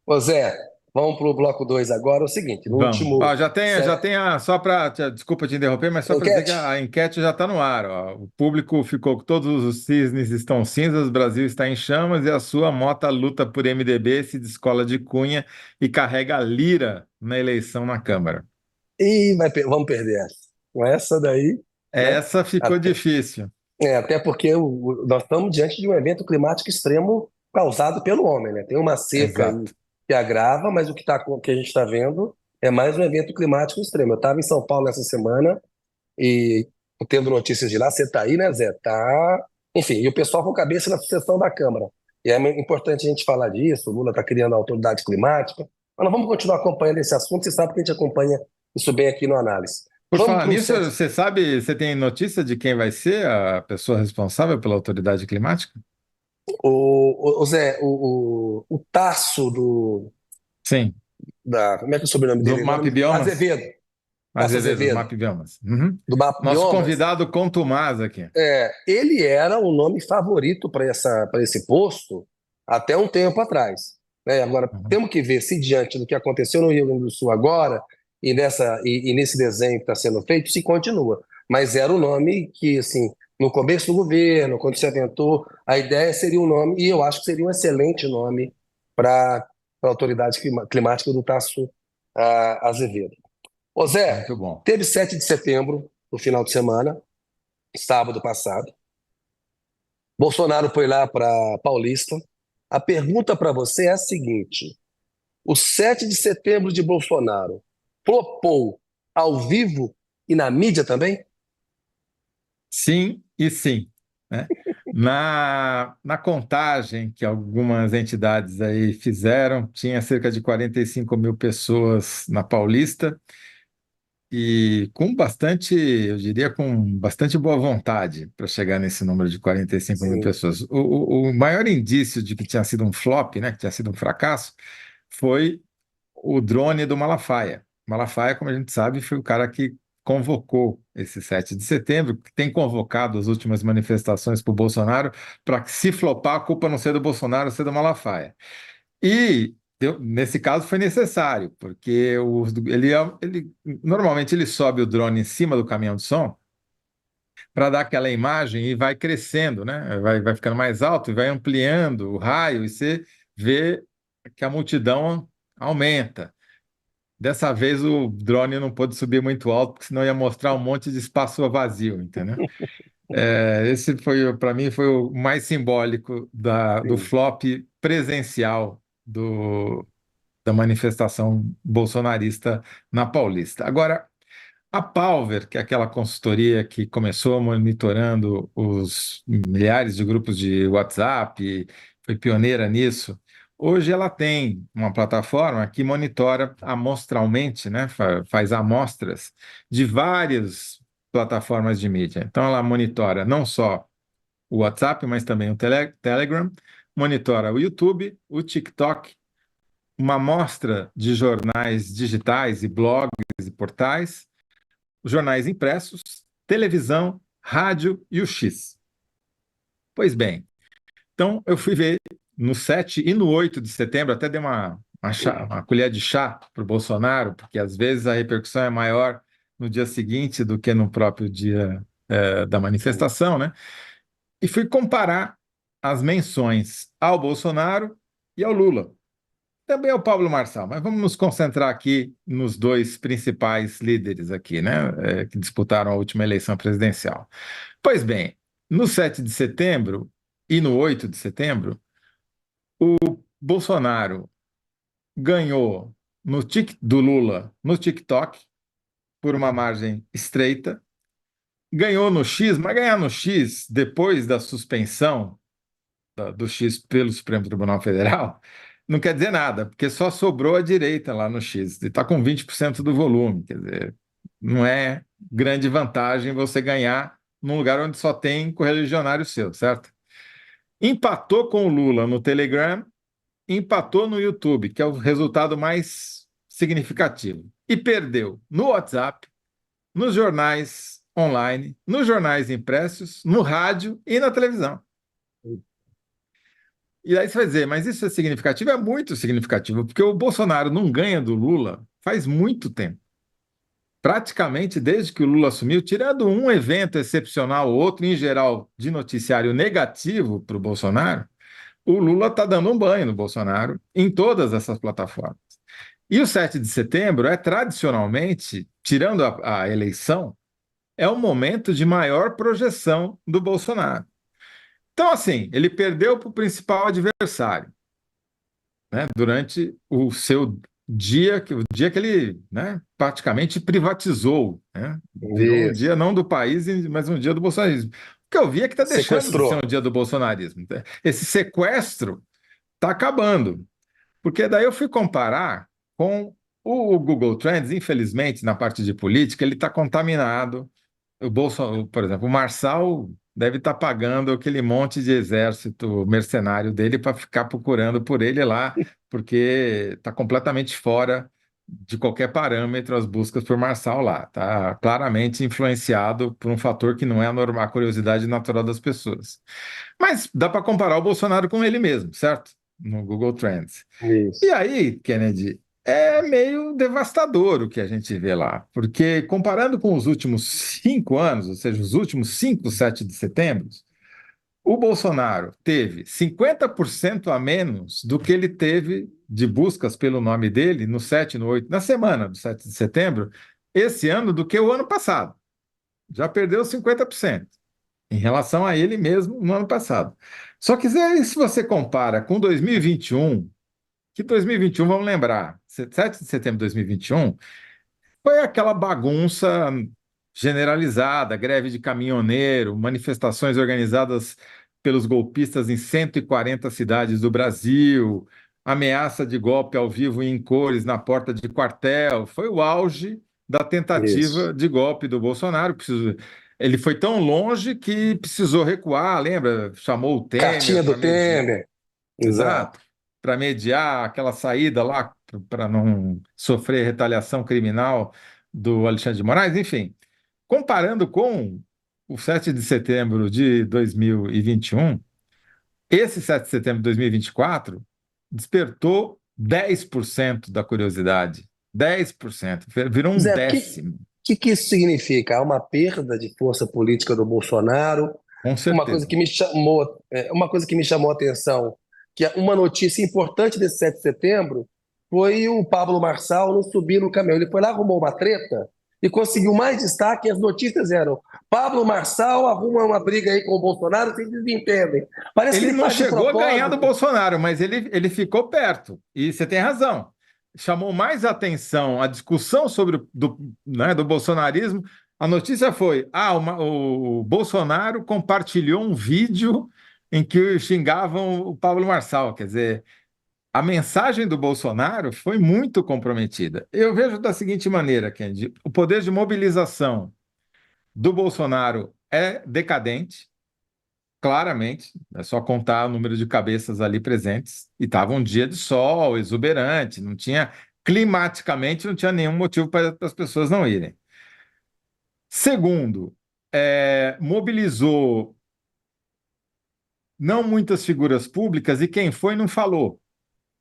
Ô Zé, vamos para o bloco 2 agora. É o seguinte, no Vamos. último Ó, só para, desculpa te interromper, mas só para dizer que enquete, a enquete já está no ar. Ó. O público ficou, todos os cisnes estão cinzas, o Brasil está em chamas e a sua Mota luta por MDB, se descola de Cunha e carrega a lira na eleição na Câmara. vamos perder essa. Com essa daí, né? Essa ficou Até, difícil. até porque nós estamos diante de um evento climático extremo causado pelo homem, né? Tem uma seca aí Exato. que agrava, mas que a gente está vendo é mais um evento climático extremo. Eu estava em São Paulo essa semana e tendo notícias de lá, você está aí, né, Zé? Tá. Enfim, e o pessoal com cabeça na sucessão da Câmara. E é importante a gente falar disso. O Lula está criando a autoridade climática. Mas nós vamos continuar acompanhando esse assunto. Você sabe que a gente acompanha isso bem aqui no Análise. Por Vamos falar para o nisso, set. você sabe, você tem notícia de quem vai ser a pessoa responsável pela autoridade climática? O Zé, o Tasso Sim, como é que é o sobrenome do dele? Map Biomas. Azevedo. Tasso Azevedo, do Azevedo, Map Biomas. Uhum. do Mapa Nosso Biomas. convidado contumaz aqui. Ele era o nome favorito para esse posto até um tempo atrás, né? Agora, Uhum. temos que ver se diante do que aconteceu no Rio Grande do Sul agora e nesse desenho que está sendo feito, se continua. Mas era o nome que, assim, no começo do governo, quando se aventou, a ideia seria um nome, e eu acho que seria um excelente nome para a autoridade climática do Tasso Azevedo. Ô Zé, Muito bom. teve 7 de setembro, no final de semana, sábado passado. Bolsonaro foi lá para Paulista. A pergunta para você é a seguinte: o 7 de setembro de Bolsonaro flopou ao vivo e na mídia também? Sim e sim, né? Na contagem que algumas entidades aí fizeram, tinha cerca de 45 mil pessoas na Paulista e com bastante, eu diria, com bastante boa vontade para chegar nesse número de 45 mil Sim, pessoas. O maior indício de que tinha sido um flop, né, que tinha sido um fracasso, foi o drone do Malafaia. Malafaia, como a gente sabe, foi o cara que convocou esse 7 de setembro, que tem convocado as últimas manifestações para o Bolsonaro, para que, se flopar, a culpa não ser do Bolsonaro, ser do Malafaia. E nesse caso foi necessário, porque normalmente ele sobe o drone em cima do caminhão de som para dar aquela imagem e vai crescendo, né? Vai ficando mais alto e vai ampliando o raio, e você vê que a multidão aumenta. Dessa vez o drone não pôde subir muito alto, porque senão ia mostrar um monte de espaço vazio, entendeu? Esse foi, para mim, foi o mais simbólico do sim. flop presencial da manifestação bolsonarista na Paulista. Agora, a Palver, que é aquela consultoria que começou monitorando os milhares de grupos de WhatsApp, foi pioneira nisso. Hoje ela tem uma plataforma que monitora amostralmente, né, faz amostras de várias plataformas de mídia. Então ela monitora não só o WhatsApp, mas também o Telegram, monitora o YouTube, o TikTok, uma amostra de jornais digitais e blogs e portais, jornais impressos, televisão, rádio e o X. Pois bem, então eu fui ver no 7 e no 8 de setembro, até dei uma colher de chá para o Bolsonaro, porque às vezes a repercussão é maior no dia seguinte do que no próprio dia da Sim. manifestação, né? E fui comparar as menções ao Bolsonaro e ao Lula. Também ao Pablo Marçal, mas vamos nos concentrar aqui nos dois principais líderes aqui, né, que disputaram a última eleição presidencial. Pois bem, no 7 de setembro e no 8 de setembro, Bolsonaro ganhou do Lula no TikTok por uma margem estreita, ganhou no X, mas ganhar no X depois da suspensão do X pelo Supremo Tribunal Federal, não quer dizer nada, porque só sobrou a direita lá no X, e está com 20% do volume, quer dizer, não é grande vantagem você ganhar num lugar onde só tem correligionário seu, certo? Empatou com o Lula no Telegram, empatou no YouTube, que é o resultado mais significativo, e perdeu no WhatsApp, nos jornais online, nos jornais impressos, no rádio e na televisão. E aí você vai dizer, mas isso é significativo? É muito significativo, porque o Bolsonaro não ganha do Lula faz muito tempo. Praticamente desde que o Lula assumiu, tirando um evento excepcional ou outro, em geral, de noticiário negativo para o Bolsonaro, o Lula está dando um banho no Bolsonaro em todas essas plataformas. E o 7 de setembro é tradicionalmente, tirando a eleição, é o momento de maior projeção do Bolsonaro. Então, assim, ele perdeu para o principal adversário, né, durante o dia que ele, né, praticamente privatizou, né, virou um Isso. dia não do país, mas um dia do bolsonarismo. O que eu vi é que está deixando de ser Sequestrou. um dia do bolsonarismo. Esse sequestro está acabando, porque daí eu fui comparar com o Google Trends, infelizmente, na parte de política, ele está contaminado. Por exemplo, o Marçal deve estar pagando aquele monte de exército mercenário dele para ficar procurando por ele lá, porque está completamente fora de qualquer parâmetro as buscas por Marçal lá. Está claramente influenciado por um fator que não é a curiosidade natural das pessoas. Mas dá para comparar o Bolsonaro com ele mesmo, certo? No Google Trends. E Isso. aí, Kennedy, é meio devastador o que a gente vê lá, porque comparando com os últimos 5 anos, ou seja, os últimos 5, 7 de setembro, o Bolsonaro teve 50% a menos do que ele teve de buscas pelo nome dele no 7, no 8, na semana do 7 de setembro, esse ano, do que o ano passado. Já perdeu 50% em relação a ele mesmo no ano passado. Só que se você compara com 2021, que 2021, vamos lembrar, 7 de setembro de 2021, foi aquela bagunça generalizada, greve de caminhoneiro, manifestações organizadas pelos golpistas em 140 cidades do Brasil, ameaça de golpe ao vivo e em cores na porta de quartel. Foi o auge da Isso. tentativa de golpe do Bolsonaro. Ele foi tão longe que precisou recuar, lembra? Chamou o Temer Cartinha para do mediar. Temer. Exato. Exato, para mediar aquela saída lá, para não sofrer retaliação criminal do Alexandre de Moraes, enfim. Comparando com o 7 de setembro de 2021, esse 7 de setembro de 2024 despertou 10% da curiosidade. 10%, virou um Zé, o décimo, que isso significa? Há uma perda de força política do Bolsonaro. com Uma coisa certeza. que me chamou, uma coisa que me chamou a atenção, que é uma notícia importante desse 7 de setembro, foi o Pablo Marçal não subir no caminhão. Ele foi lá, arrumou uma treta e conseguiu mais destaque. As notícias eram: Pablo Marçal arruma uma briga aí com o Bolsonaro, vocês desentendem. Parece que Ele ele não faz de chegou a ganhar do propósito. Bolsonaro, mas ele ficou perto. E você tem razão. Chamou mais atenção a discussão sobre né, do bolsonarismo. A notícia foi: o Bolsonaro compartilhou um vídeo em que xingavam o Pablo Marçal. Quer dizer, a mensagem do Bolsonaro foi muito comprometida. Eu vejo da seguinte maneira, Kendi: o poder de mobilização do Bolsonaro é decadente. Claramente, é só contar o número de cabeças ali presentes. E estava um dia de sol, exuberante, não tinha, climaticamente, não tinha nenhum motivo para as pessoas não irem. Segundo, mobilizou não muitas figuras públicas e quem foi não falou.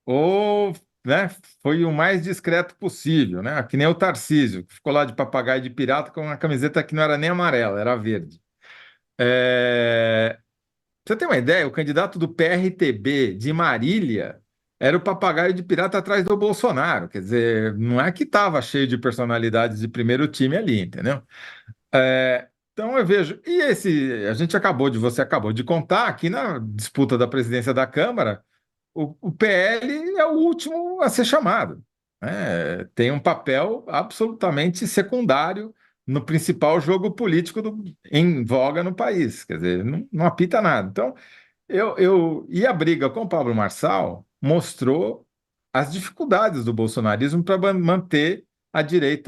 Ou, né, foi o mais discreto possível, né? Que nem o Tarcísio, que ficou lá de papagaio de pirata com uma camiseta que não era nem amarela, era verde. É, Pra você tem uma ideia? O candidato do PRTB de Marília era o papagaio de pirata atrás do Bolsonaro. Quer dizer, não é que estava cheio de personalidades de primeiro time ali, entendeu? Então eu vejo. Você acabou de contar que na disputa da presidência da Câmara, o PL é o último a ser chamado, né? Tem um papel absolutamente secundário no principal jogo político em voga no país. Quer dizer, não apita nada. Então, e a briga com o Pablo Marçal mostrou as dificuldades do bolsonarismo para manter a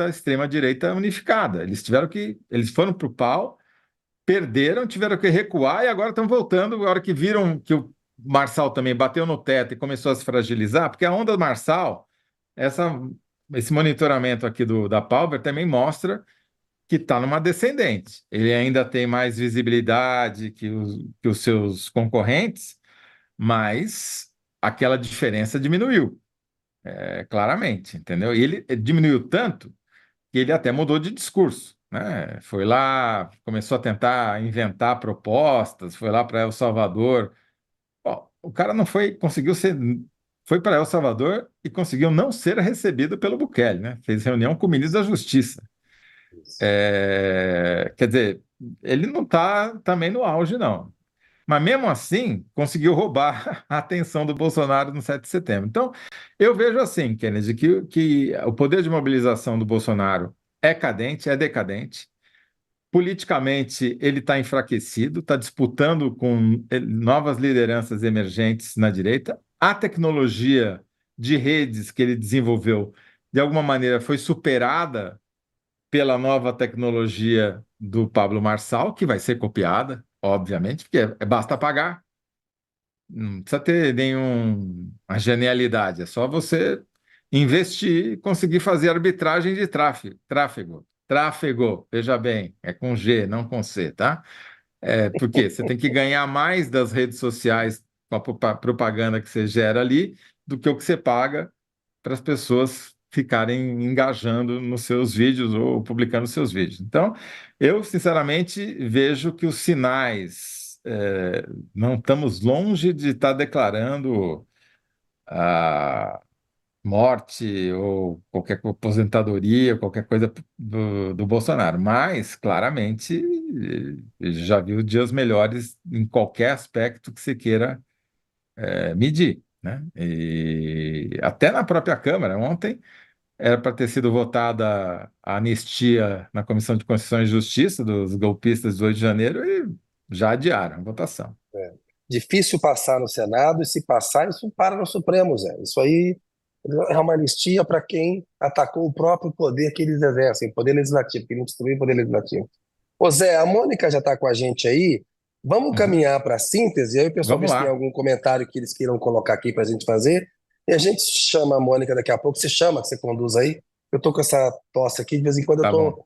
extrema-direita unificada. Eles foram para o pau, perderam, tiveram que recuar e agora estão voltando. A hora que viram que o Marçal também bateu no teto e começou a se fragilizar, porque a onda do Marçal, essa, esse monitoramento aqui da Palmer também mostra que está numa descendente. Ele ainda tem mais visibilidade que os seus concorrentes, mas aquela diferença diminuiu, claramente, entendeu? E ele diminuiu tanto que ele até mudou de discurso, né? Foi lá, começou a tentar inventar propostas, foi lá para El Salvador. Bom, o cara não foi, conseguiu ser, foi para El Salvador e conseguiu não ser recebido pelo Bukele, né? Fez reunião com o ministro da Justiça. Quer dizer, ele não está também no auge, não. Mas mesmo assim, conseguiu roubar a atenção do Bolsonaro no 7 de setembro. Então, eu vejo assim, Kennedy, que o poder de mobilização do Bolsonaro é cadente, é decadente. Politicamente, ele está enfraquecido, está disputando com novas lideranças emergentes na direita. A tecnologia de redes que ele desenvolveu, de alguma maneira, foi superada pela nova tecnologia do Pablo Marçal, que vai ser copiada, obviamente, porque basta pagar. Não precisa ter nenhuma genialidade, é só você investir e conseguir fazer arbitragem de tráfego, veja bem, é com G, não com C, tá? Porque você tem que ganhar mais das redes sociais com a propaganda que você gera ali do que o que você paga para as pessoas ficarem engajando nos seus vídeos ou publicando seus vídeos. Então, eu sinceramente vejo que os sinais não estamos longe de estar declarando a morte ou qualquer aposentadoria, qualquer coisa do Bolsonaro, mas claramente já viu dias melhores em qualquer aspecto que se queira medir, né? E até na própria Câmara, ontem era para ter sido votada a anistia na Comissão de Constituição e Justiça dos golpistas do 8 de janeiro e já adiaram a votação. É. Difícil passar no Senado, e se passar, isso para no Supremo, Zé. Isso aí é uma anistia para quem atacou o próprio poder que eles exercem, o poder legislativo, que não destruiu o poder legislativo. Ô Zé, a Mônica já está com a gente aí. Vamos Uhum. caminhar para a síntese, aí o pessoal vê Vamos se tem lá. algum comentário que eles queiram colocar aqui para a gente fazer. E a gente chama a Mônica daqui a pouco. Você chama, que você conduz aí. Eu tô com essa tosse aqui, de vez em quando eu Tá bom. tô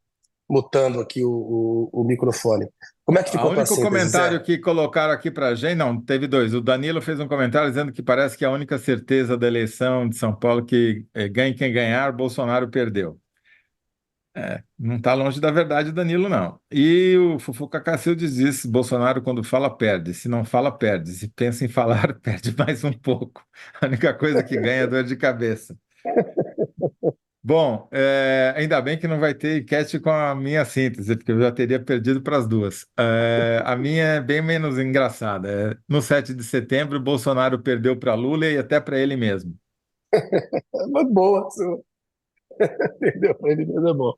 mutando aqui o microfone. Como é que O ficou tua único síntese, Zé? comentário que colocaram aqui para a gente, não, teve dois. O Danilo fez um comentário dizendo que parece que a única certeza da eleição de São Paulo que ganhe quem ganhar, Bolsonaro perdeu. Não está longe da verdade, Danilo, não. E o Fufuca Cacildes diz isso: Bolsonaro, quando fala, perde. Se não fala, perde. Se pensa em falar, perde mais um pouco. A única coisa que ganha é dor de cabeça. Bom, ainda bem que não vai ter enquete com a minha síntese, porque eu já teria perdido para as duas. A minha é bem menos engraçada. No 7 de setembro, Bolsonaro perdeu para Lula e até para ele mesmo. É uma boa, sua. Entendeu? Para ele mesmo é bom.